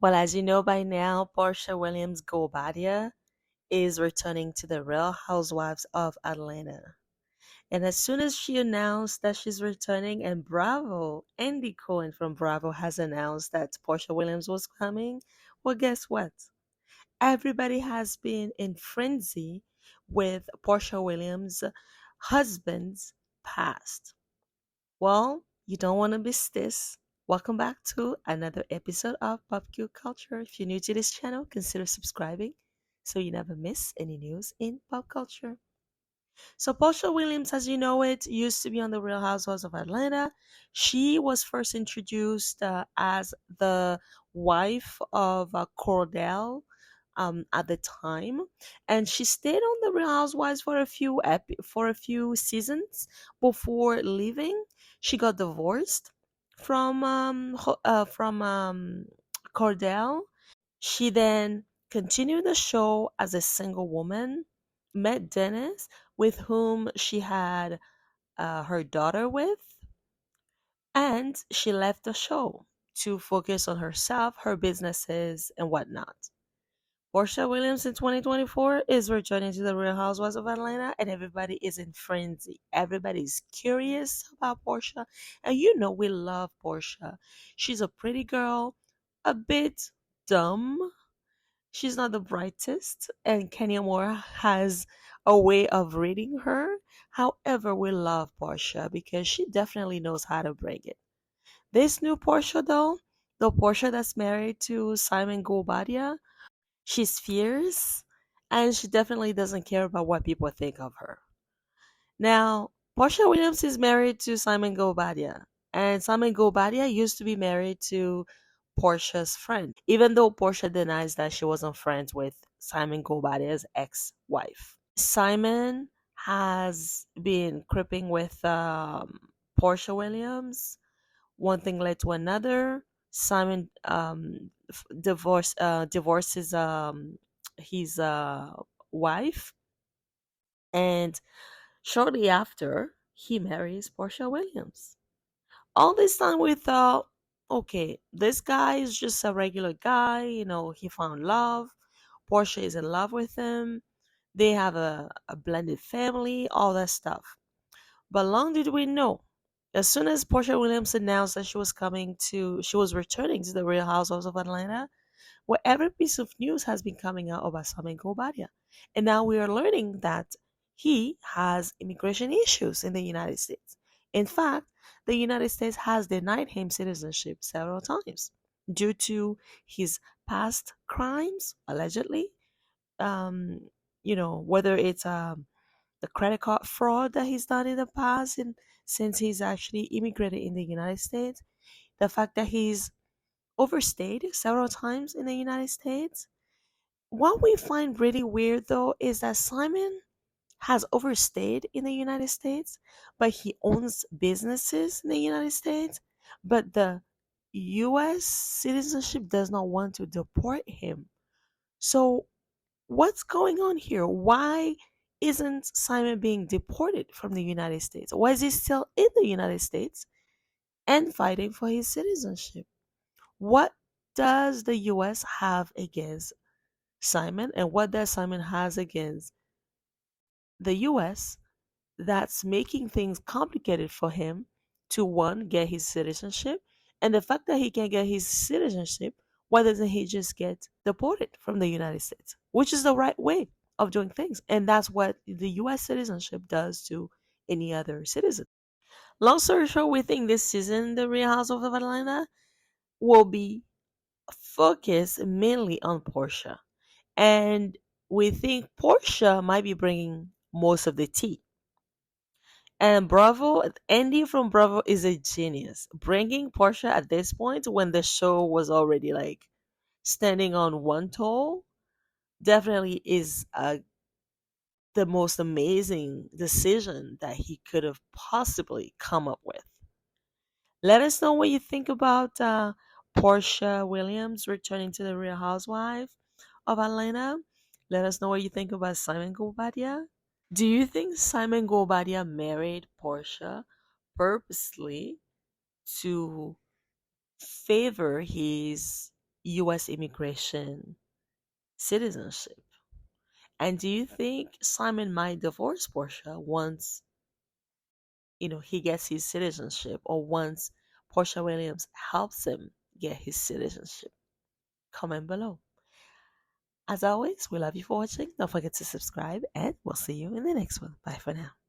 Well, as you know by now, Portia Williams Guobadia is returning to the Real Housewives of Atlanta. And as soon as she announced that she's returning, and Bravo, Andy Cohen from Bravo has announced that Portia Williams was coming, well, guess what? Everybody has been in frenzy with Portia Williams' husband's past. Well, you don't want to miss this. Welcome back to another episode of PopQculture. If you're new to this channel, consider subscribing so you never miss any news in pop culture. So Portia Williams, as you know it, used to be on the Real Housewives of Atlanta. She was first introduced as the wife of Cordell at the time, and she stayed on the Real Housewives for for a few seasons before leaving. She got divorced from Cordell. She then continued the show as a single woman, met Dennis, with whom she had her daughter with, and she left the show to focus on herself, her businesses, and whatnot. Portia Williams in 2024 is returning to the Real Housewives of Atlanta, and everybody is in frenzy. Everybody's curious about Portia, and you know we love Portia. She's a pretty girl, a bit dumb. She's not the brightest, and Kenya Moore has a way of reading her. However, we love Portia because she definitely knows how to bring it. This new Portia, though, the Portia that's married to Simon Guobadia, she's fierce and she definitely doesn't care about what people think of her. Now, Portia Williams is married to Simon Guobadia, and Simon Guobadia used to be married to Portia's friend, even though Portia denies that she wasn't friends with Simon Guobadia's ex-wife. Simon has been creeping with Portia Williams. One thing led to another. Simon divorces his wife, and shortly after, he marries Portia Williams. All this time we thought, okay, this guy is just a regular guy, he found love. Portia is in love with him. They have a blended family, all that stuff. But long did we know, as soon as Portia Williams announced that she was returning to the Real Housewives of Atlanta, where every piece of news has been coming out about Samin Gobadia. And now we are learning that he has immigration issues in the United States. In fact, the United States has denied him citizenship several times due to his past crimes, allegedly. Um, whether it's the credit card fraud that he's done in the past, and since he's actually immigrated in the United States, the fact that he's overstayed several times in the United States. What we find really weird though is that Simon has overstayed in the United States, but he owns businesses in the United States, but the US citizenship does not want to deport him. So, what's going on here? Why isn't Simon being deported from the United States? Why is he still in the United States and fighting for his citizenship? What does the US have against Simon, and what does Simon has against the US that's making things complicated for him to one, get his citizenship, and the fact that he can't get his citizenship, why doesn't he just get deported from the United States, which is the right way of doing things? And that's what the US citizenship does to any other citizen. Long story short, we think this season the Real Housewives of Atlanta will be focused mainly on Portia, and we think Portia might be bringing most of the tea. And Bravo, Andy from Bravo is a genius. Bringing Portia at this point when the show was already like standing on one toe definitely is the most amazing decision that he could have possibly come up with. Let us know what you think about Portia Williams returning to the Real Housewife of Atlanta. Let us know what you think about Simon Guobadia. Do you think Simon Guobadia married Portia purposely to favor his US immigration citizenship? And do you think Simon might divorce Portia once, he gets his citizenship, or once Portia Williams helps him get his citizenship? Comment below. As always, we love you for watching. Don't forget to subscribe, and we'll see you in the next one. Bye for now.